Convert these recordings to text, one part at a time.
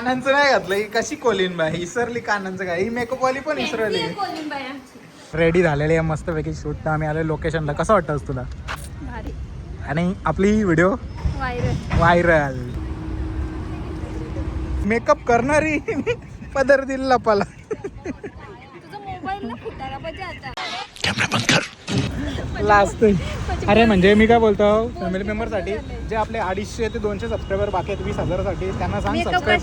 कानांचं नाही घातलं ही कशी कोलीन बाई इसरली कानांचं काय ही मेकअप वाली पण इसरली. रेडी झालेली आहे मस्त पैकी शूट आम्ही आलो लोकेशनला. कसं वाटतं तुला? भारी. आणि आपली व्हिडिओ व्हायरल. मेकअप करणारी पदर दिल लपाला. कॅमेरा बंद कर. लास्ट. अरे म्हणजे मी काय बोलतो फॅमिली मेंबर साठी जे आपले 250 ते 200 सबस्क्रायबर बाकी आहेत 20,000 साठी त्यांना सांग सबस्क्राईब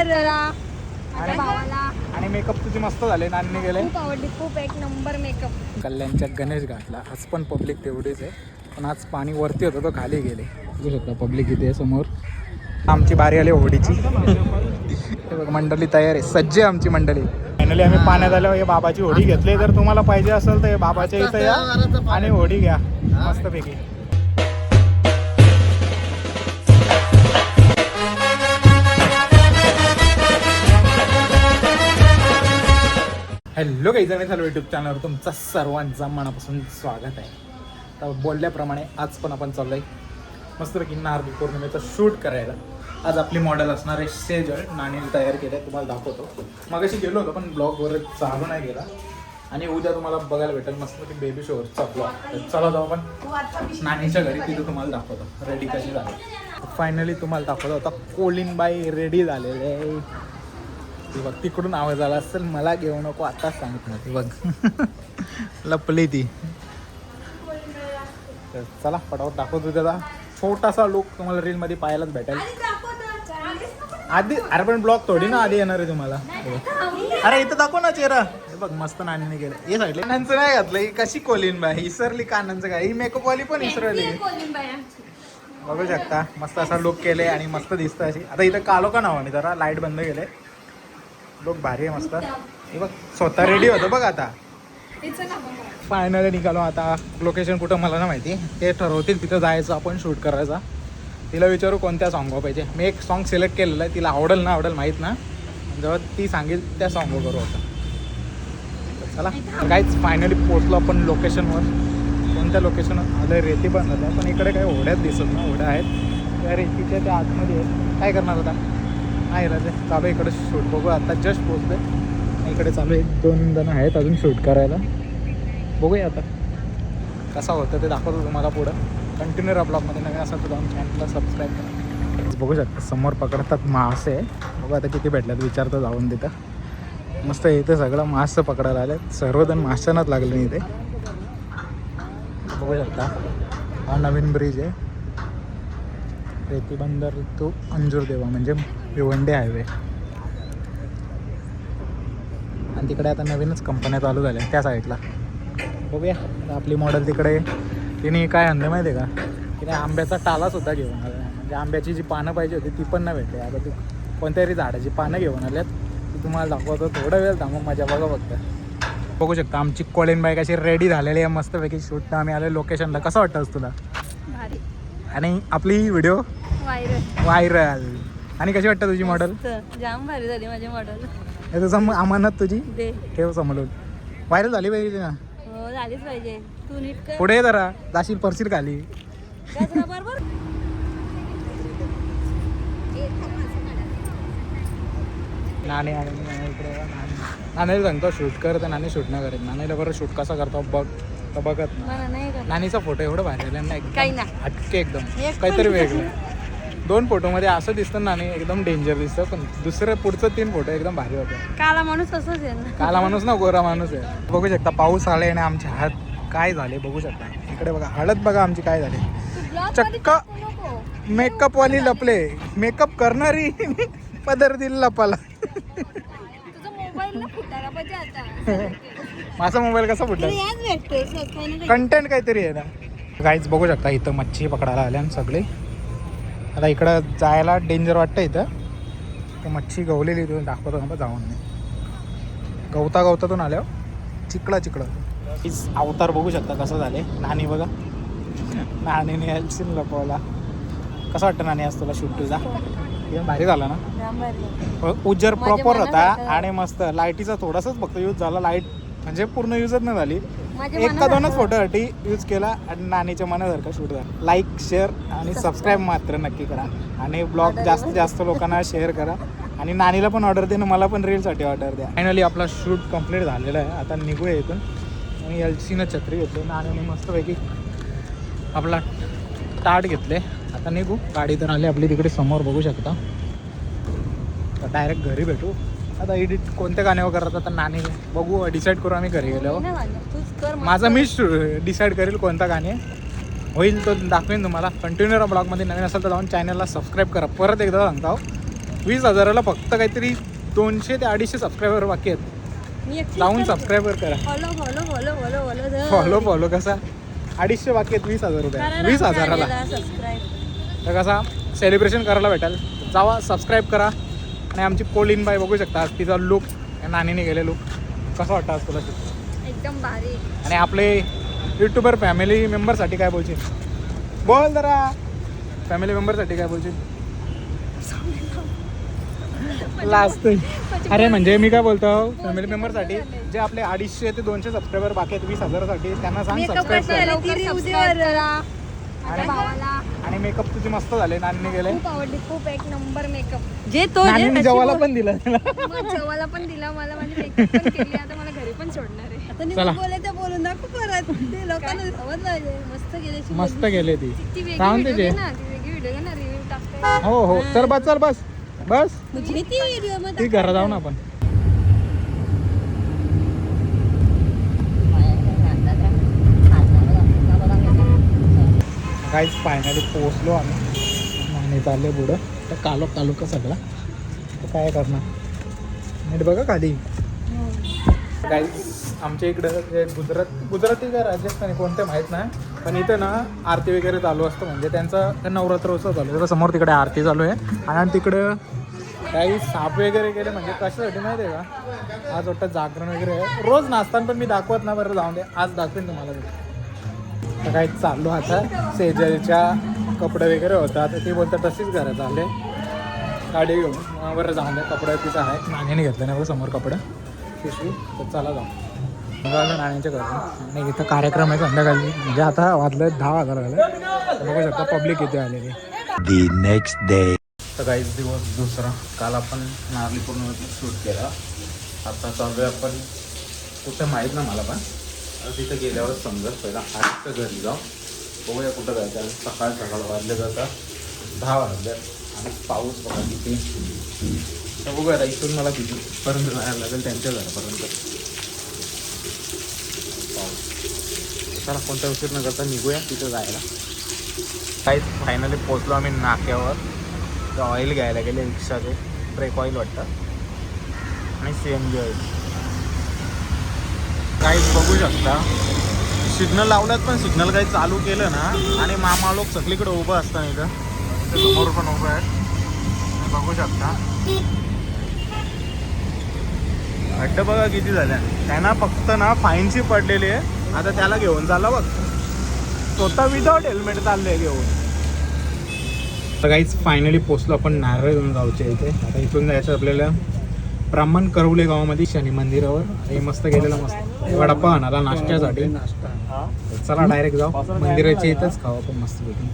करा. आणि मेकअप तुझी मस्त झाले. नानी गेले खूप एक नंबर मेकअप. कल्याणच्या गणेश घाटला आज पण पब्लिक तेवढीच आहे पण आज पाणी वरती होतं तो खाली गेले. बघू शकता पब्लिक इथे आहे समोर. आमची बारी आली होडीची. मंडळी तयार आहे सज्ज आमची मंडळी. फायनली आम्ही पाण्यात आलो. हे बाबाची होडी घेतली जर तुम्हाला पाहिजे असेल तर बाबाच्या इथं या आणि होडी घ्या मस्तपैकी. हॅलो काही जण झालं युट्यूब चॅनलवर तुमचं सर्वांचा मनापासून स्वागत आहे. तर बोलल्याप्रमाणे आज पण आपण चाललो आहे मस्तपैकी नारळी पौर्णिमेचा शूट करायला. आज आपली मॉडेल असणार आहे सेजल. नानीने तयार केलं आहे तुम्हाला दाखवतो. मग अशी गेलो होतो पण ब्लॉगवर चालू नाही गेला. आणि उद्या तुम्हाला बघायला भेटेल मस्तपैकी बेबी शोअरचा ब्लॉग. चला जाऊ आपण नानीच्या घरी तिथं तुम्हाला दाखवतो रेडी कशी झाली. फायनली तुम्हाला दाखवतो आता कोलिनबाई रेडी झालेले आहे. बघ तिकडून आवाज आला असेल मला घेऊ नको आताच सांगत नव्हती बघ. लपली ती. तर चला पटापट दाखवतो त्याचा छोटासा लुक तुम्हाला रीलमध्ये पाहायलाच भेटेल. आधी अरे पण ब्लॉग थोडी ना आधी येणार आहे तुम्हाला. अरे इथं दाखव ना चेहरा. हे बघ मस्त नानीने गेलं. हे साईडला कानांचं नाही घातलं ही कशी कोलीन बाई इसरली कानांचं काय ही मेकअप वाली पण इसरली. बघू शकता मस्त असा लुक केले आणि मस्त दिसतं अशी. आता इथं कालो का नावाने जरा लाईट बंद केले. लोक भारी आहे मस्त. हे बघ स्वतः रेडी होतं बघ. आता फायनली निघालो. आता लोकेशन कुठं मला ना माहिती ते ठरवतील तिथं जायचं आपण शूट करायचा. तिला विचारू कोणत्या सॉन्ग पाहिजे. मी एक सॉन्ग सिलेक्ट केलेलं आहे. तिला आवडेल ना आवडेल माहीत ना. जेव्हा ती सांगेल त्या सॉन्ग करू आता. चला काहीच फायनली पोचलो आपण लोकेशनवर. कोणत्या लोकेशन आलं रेती पण झालं पण इकडे काही होड्यात दिसत ना. होड्या आहेत त्या रेतीच्या त्या आतमध्ये काय करणार होता नाही राजे. चालू इकडे शूट बघू. आता जस्ट पोचले इकडे चालू 1-2 जण आहेत अजून शूट करायला. बघूया आता कसं होतं ते दाखवतो तुम्हाला पुढं. कंटिन्यू राहा ब्लॉगमध्ये. नवीन असेल तर जाऊन चॅनलला सबस्क्राईब करा. बघू शकता समोर पकडतात मासे. बघू आता किती भेटल्यात विचारतो जाऊन तिथं. मस्त इथे सगळं मासे पकडायला आले. सर्वजण माशांनाच लागले इथे. बघू शकता हा नवीन ब्रिज आहे रेती बंदर टू अंजुरदेवा म्हणजे भिवंडी हायवे. आणि तिकडे आता नवीनच कंपन्या चालू झाल्या त्या साईडला. बघूया आपली मॉडेल तिकडे. तिने काय आणलं माहिती आहे का तिने आंब्याचा टालासुद्धा घेऊन आला. म्हणजे आंब्याची जी पानं पाहिजे होती ती पण नाही भेटली. आता ती कोणत्यातरी झाडाची पानं घेऊन आल्यात. ती तुम्हाला दाखवतो. थोडा वेळ थांबून माझ्या बघा फक्त. बघू शकता आमची कोलिनबाई कशी रेडी झालेली आहे मस्तपैकी शूट. आम्ही आलो लोकेशनला. कसं वाटतं तुला? भारी. आणि आपली व्हिडिओ व्हायरल. आणि कशी वाटतं तुझी मॉडेल? जाम भारी झाली माझी मॉडेल. हे तुझं अमानत तुझी ठेव समोरून. व्हायरल झाली पाहिजे ना. हो झालीच पाहिजे. तू नीट कर पुढे जरा जाशील परशील खाली. बरोबर. नाणे नाण्याला सांगतो शूट कर तर नाणे शूट नाही करत. नाण्याला बरं शूट कसा करतो बघ तर बघत ना. नानीचा फोटो एवढं भारी आला ना हटके एकदम काहीतरी वेगळं. 2 फोटोमध्ये असं दिसतं नाणी एकदम डेंजर दिसतं पण दुसरं पुढचं 3 फोटो एकदम भारी होतं. काला माणूस असंच आहे. काला माणूस ना गोरा माणूस आहे. बघू शकता पाऊस आले आणि आमचे हात काय झाले बघू शकता. इकडे बघा हळद बघा आमची काय झाली. चक्क मेकअप वाली लपले. मेकअप करणारी पदर दिल लपाला. माझा मोबाईल कसा फुटला. कंटेंट काहीतरी आहे ना. काहीच बघू शकता इथं मच्छी पकडायला आल्या सगळे. आता इकडं जायला डेंजर वाटतं. इथं तर मच्छी गवलेली तुम्ही दाखवतो ना जाऊन नाही. गवतातून आल्यावर चिकडं हीच अवतार बघू शकता कसं झाले. नानी बघा नानीने यायची लपवला. कसं वाटतं नानी आज तुला शूट तुझा? भारी झाला ना. उज्जर प्रॉपर होता आणि मस्त लाईटीचा थोडासाच फक्त यूज झाला. लाईट म्हणजे पूर्ण यूजच नाही झाली. माझ्या एक का दोनच फोटोसाठी यूज केला आणि नानीच्या मनासारखा शूट झाला. लाईक शेअर आणि सबस्क्राईब मात्र नक्की करा आणि ब्लॉग जास्तीत जास्त लोकांना शेअर करा आणि नानीला पण ऑर्डर दे आणि मला पण रीलसाठी ऑर्डर द्या. फायनली आपला शूट कम्प्लीट झालेला आहे. आता निघूया इथून. आणि एलसीनं छत्री घेतली नानीने मस्तपैकी आपला टाट घेतले. आता निघू. गाडी तर आली आपली तिकडे समोर बघू शकता. डायरेक्ट घरी भेटू. आता एडिट कोणत्या गाण्यावर करत आता नानी बघू डिसाईड करू आम्ही घरी गेल्यावर. तूच कर माझा मीच डिसाईड करेल कोणता गाणे होईल तो दाखवेन तुम्हाला. कंटिन्यू राहा ब्लॉगमध्ये. नवीन असेल तर जाऊन चॅनलला सबस्क्राईब करा. परत एकदा सांगता 20,000ला फक्त काहीतरी 200 ते 250 सबस्क्रायबर बाकी आहेत. जाऊन सबस्क्रायबर करा. फॉलो कसा 250 बाकी आहेत 20,000 रुपये 20,000ला तर कसा सेलिब्रेशन करायला भेटेल. जावा सबस्क्राईब करा. आणि आमची पोलिन बाई बघू शकता. आज तिचा लुक नानीने गेले लुक कसं वाटतं आज तुला? एकदम भारी. आणि आपले यूट्यूबर फॅमिली मेंबरसाठी काय बोलशील? बोल जरा. फॅमिली मेंबरसाठी काय बोलशील? लास्ट. अरे म्हणजे मी काय बोलतो फॅमिली मेंबरसाठी जे आपले 250 ते 200 सबस्क्रायबर बाकी आहेत 20,000साठी त्यांना सांग सबस्क्राईब करा. आणि मेकअप तुझी मस्त झाले. नानीने गेले. खूप आवडली. खूप एक नंबर मेकअप जे तो नानीने जेवायला पण दिलं. जेवायला पण दिला मला. माझी मेकअप पण केली. आता मला घरी पण सोडणार आहे. आता चला. बोलायचं बोलून दाखव परत. ते लोकांना समजलं. मस्त गेले. मस्त गेले ती. ती वेगळी सांग व्हिडिओ त्याचे. घे ना. ती वेगळी व्हिडिओ घे ना. रिव्ह्यू टाकते. हो हो चल बस चल बस बस. म्हणजे ती व्हिडिओ मग ती घरा जाऊ ना आपण. काहीच फायनली पोहोचलो आम्ही. आणि चालले पुढं तर कालो का सगळा तर काय करणार. नीट बघा खाली. काहीच आमच्या इकडं जे गुजराती का राजस्थानी कोणते माहीत नाही पण इथं ना आरती वगैरे चालू असतं. म्हणजे त्यांचा नवरात्रोत्सव चालू आहे. समोर तिकडे आरती चालू आहे. आणि तिकडं काही साप वगैरे गेले म्हणजे कशासाठी माहिती आहे का? आज वाटतं जागरण वगैरे आहे. रोज नाचताना पण मी दाखवत ना. बरं जाऊन दे आज दाखवेन तुम्हाला. तर काही चाललो आता सेजलच्या कपडे वगैरे होता तर ते बोलतात तशीच घरात आले गाडी घेऊन. बरं जाऊन दे कपडे तिथं आहे. नाण्याने घेतलं नाही बघ समोर कपडे पिशवी. तर चला जाऊ झालं नाण्याच्या घरातून. आणि इथं कार्यक्रम आहे संध्याकाळी. म्हणजे आता वाजलं 10 वाजायला लागलं. बघू शकता पब्लिक इथे आलेली. The next day. तर काहीच दिवस दुसरा. काल आपण नारळी पूर्णिमेचा शूट केला. आता चालू आहे आपण कुठं माहीत ना मला पण. तिथं गेल्यावर समजत पहिला आजचं घरी जाऊ. बघूया कुठं जायचं. सकाळ वाजले जातात 10 वाजल्यात. आणि पाऊस बघा किती. तर बघूया आता इथून मला कितीपर्यंत जायला लागेल त्यांच्या घरापर्यंत. पाऊस चला कोणत्या उशीर न करता निघूया तिथं जायला. काहीच फायनली पोचलो आम्ही नाक्यावर. तर ऑइल घ्यायला गेले रिक्षाचे. ब्रेक ऑइल वाटतं आणि CNG ऑइल. काहीच बघू शकता सिग्नल लावल्यात पण सिग्नल काही चालू केलं ना. आणि मामा लोक सगळीकडे उभं असतात. इथं समोर पण उभं आहेत बघू शकता. अड्डा बघा किती झाल्या. त्यांना फक्त ना फाईनची पडलेली आहे. आता त्याला घेऊन चालला बघ. स्वतः विदाउट हेल्मेट चालले घेऊन. तर काहीच फायनली पोचलो आपण नारळ घेऊन जाऊच्या इथे. आता इथून जायचं आपल्याला ब्राह्मण करवले गावामध्ये शनी मंदिरावर. हे मस्त गेलेलं मस्त वडापाव आणाला नाश्त्यासाठी. चला डायरेक्ट जाऊ मंदिराच्या इथंच खाऊ आपण मस्त भेटून.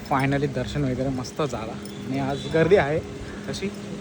फायनली दर्शन वगैरे मस्त झाला. आणि आज गर्दी आहे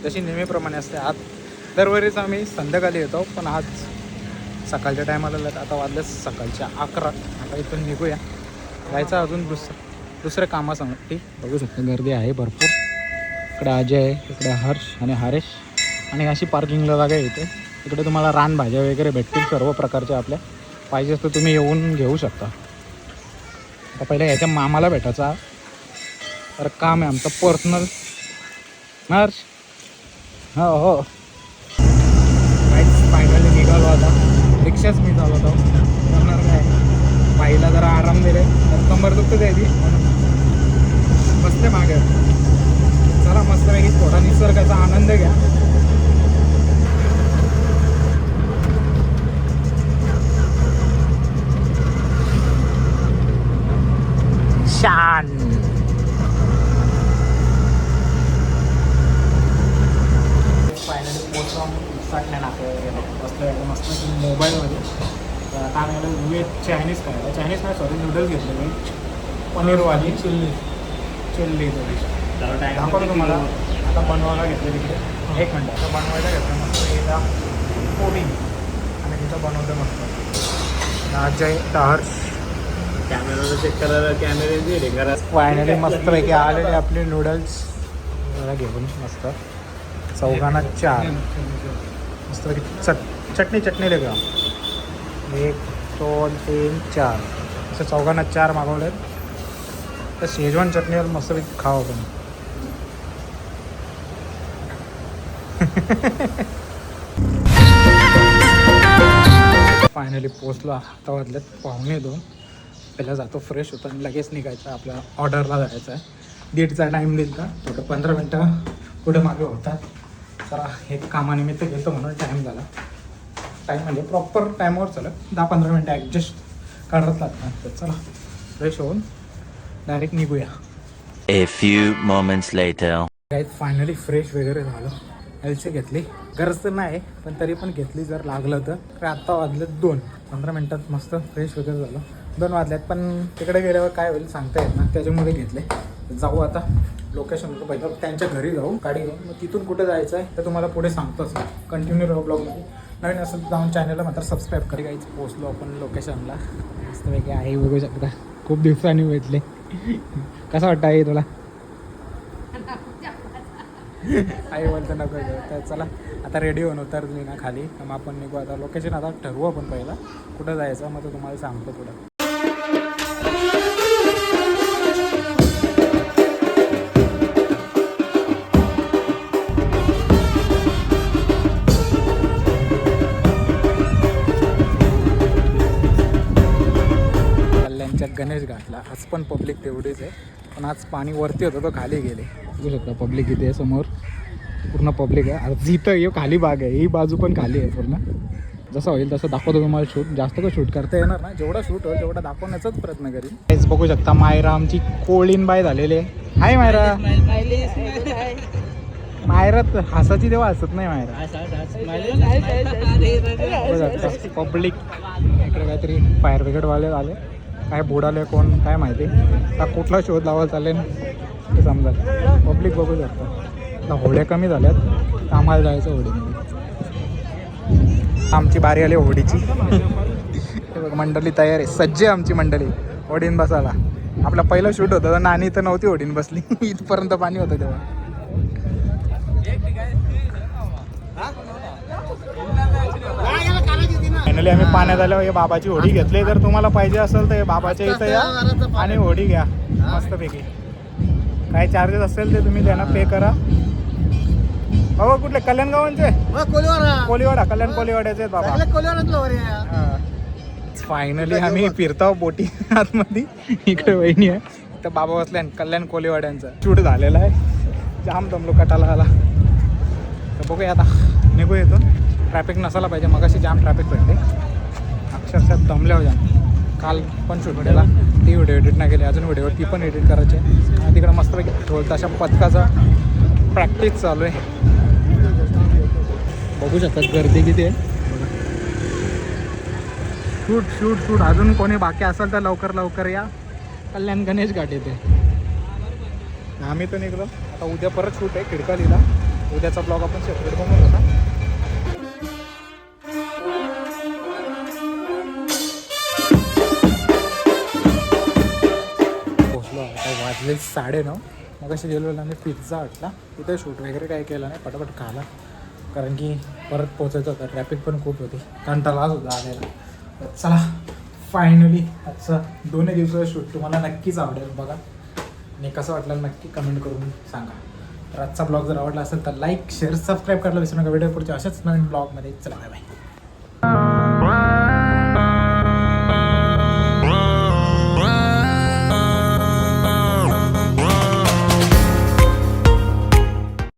जशी नेहमीप्रमाणे असते. आज दरवेळेस आम्ही संध्याकाळी येतो पण आज सकाळच्या टायमाला आता वाजलं सकाळच्या 11. आता इथून निघूया. जायचं अजून दुसऱ्या कामासाठी. बघू शकता गर्दी आहे भरपूर. इकडे अजय आहे. इकडे हर्ष आणि हरेश. आणि अशी पार्किंगला जागा येते. इकडे तुम्हाला रानभाज्या वगैरे भेटतील सर्व प्रकारच्या. आपल्या पाहिजे तर तुम्ही येऊन घेऊ शकता. आता पहिले याच्या मामाला भेटायचा तर काम आहे आमचं पर्सनल. हर्ष हो हो काहीच फायनली निघालो आता. रिक्षाच मी चालवतो. करणार काय बाईला जरा आराम दिले तर कंबर दुखत द्यायची. बसते मागे. चला मस्तपैकी थोडा निसर्गाचा आनंद घ्या. शान फायनली पोचून साठण्या नाक्यावर बसलं मस्त मोबाईलमध्ये. आता आम्हाला व्हेज चायनीज करायला चायनीज नाही सॉरी नूडल्स घेतले मी पनीरवाली चिल्ली थोडी दाखवतो तुम्हाला. आता बनवायला घेतलं तिकडे 1 मिनटं. आता बनवायला घेतलं मस्त एकदा पोळी आणि तिथं बनवतं मस्त अजय हर्ष कॅमेरा चेक करायला कॅमेरे घरात. फायनली मस्तपैकी आलेले आपले नूडल्स घेऊन मस्त चौघांना 4 मस्तपैकी चटणी लेगा 1 2 3 4 असं चौघांना 4 मागवले. तर शेजवान चटणीवर मस्तपैकी खावं पण. फायनली पोचलो. आता वाजल्यात 1:45. पहिला जातो फ्रेश होतो आणि लगेच निघायचं आपल्या ऑर्डरला जायचं आहे. 1:30चा टाईम दिला का थोडं 15 मिनटं पुढे मागे होतात. जरा हे कामानिमित्त घेतो म्हणून टाईम झाला. टाईम म्हणजे प्रॉपर टाईमवर चालत 10-15 मिनटं ॲडजस्ट काढत लागतात. तर चला फ्रेश होऊन डायरेक्ट निघूया. A few moments later. Guys finally fresh वगैरे झालं. एलची घेतली. गरज तर नाही पण तरी पण घेतली जर लागलं तर. आत्ता वाजलेत 2. 15 मिनटात मस्त फ्रेश वगैरे झालं. 2 वाजल्यात पण तिकडे गेल्यावर काय होईल सांगता येत ना त्याच्यामुळे घेतले. जाऊ आता लोकेशनवर पहिलं त्यांच्या घरी जाऊ गाडी घेऊन. मग तिथून कुठे जायचं आहे तर तुम्हाला पुढे सांगतोच. कंटिन्यू राहू ब्लॉगमध्ये. नवीन असं जाऊन चॅनलला मात्र सबस्क्राईब करा. गाईज पोचलो आपण लोकेशनला. मस्तपैकी आई बघू शकता खूप दिवसांनी भेटले. कसं वाटतं आई तुला? आई बोलतं नको तर चला आता रेडी होऊन उतरली ना खाली. मग आपण निघू आता. लोकेशन आता ठरवू आपण पहिला कुठं जायचं मग तो तुम्हाला सांगतो पुढं. कल्याणच्या गणेश घाटला आज पण पब्लिक तेवढीच आहे. पण आज पाणी वरती होतं तो खाली गेले. बघू शकता पब्लिक इथे आहे समोर पूर्ण पब्लिक आहे. जिथं ये खाली बाग आहे ही बाजू पण खाली आहे पूर्ण. जसं होईल तसं दाखवतो तुम्हाला. शूट जास्त का शूट करता येणार ना जेवढा शूट होईल तेवढा दाखवण्याचाच प्रयत्न करीन. हेच बघू शकता मायरा आमची कोळीनबाई झालेली आहे. हाय मायरा. मायरा हसाची तेव्हा हसत नाही मायरा. पब्लिक इकडे काहीतरी फायर ब्रिगेडवाले आले काय बुडाले कोण काय माहिती. का कुठला शोध लावायला चालेल ते समजा. पब्लिक बघू शकता. आता होड्या कमी झाल्यात तर आम्हाला जायचं होडीमध्ये. आमची बारी आली होडीची. मंडळी तयार आहे. सज्ज आहे आमची मंडळी होडीन बसायला. आपला पहिलं शूट होतं तर नानी तर नव्हती होडीन बसली. इथपर्यंत पाणी होतं तेव्हा. फायनली आम्ही पाण्यात आल्यावर हे बाबाची होडी घेतली. जर तुम्हाला पाहिजे असेल तर बाबाच्या इथं या आणि होडी घ्या मस्तपैकी. काय चार्जेस असेल ते तुम्ही त्यांना पे करा. बाबा कुठले कल्याण गावांचे कोलीवाडा कल्याण कोलीवाड्याचे आहेत बाबा. फायनली आम्ही फिरतो बोटी आतमध्ये. इकडे वहिनी आहे तर बाबा बसल्या कल्याण कोलीवाड्यांचा शूट झालेला आहे. जाम दमलो कटाला आला. तर बघूया आता निघू येतो. ट्रॅफिक नसायला पाहिजे. मगाशी जाम ट्रॅफिक भेटते. अक्षरशः दमल्या हो जाम. काल पण शूट केला ती व्हिडिओ एडिट नाही केली. अजून व्हिडिओवर ती पण एडिट करायची आहे. आणि तिकडे मस्तपैकी ढोल ताशा पथकाचा प्रॅक्टिस चालू आहे. बघू शकतात गर्दी किती आहे. शूट शूट शूट अजून कोणी बाकी असेल तर लवकर या. कल्याण गणेश घाट येते. आम्ही तर निघलो. आता उद्या परत शूट आहे खिडकालीला. उद्याचा ब्लॉग आपण सेपरेट बनवून होता. पोचलो आता वाजले 9:30. मग अशी गेलो आम्ही पिझ्झा हटला. तिथे शूट वगैरे काही केलं नाही. पटापट खाला कारण की परत पोचायचं होतं. ट्रॅफिक पण खूप होती. कंटाळाच होता आलेला. तर चला फायनली आजचा 2 दिवसाचा शूट तुम्हाला नक्कीच आवडेल बघा. आणि कसं वाटलं नक्की कमेंट करून सांगा. तर आजचा ब्लॉग जर आवडला असेल तर लाईक शेअर सबस्क्राईब करायला विसरू नका. व्हिडिओ पुढच्या अशाच नवीन ब्लॉगमध्ये. चला बाय बाय.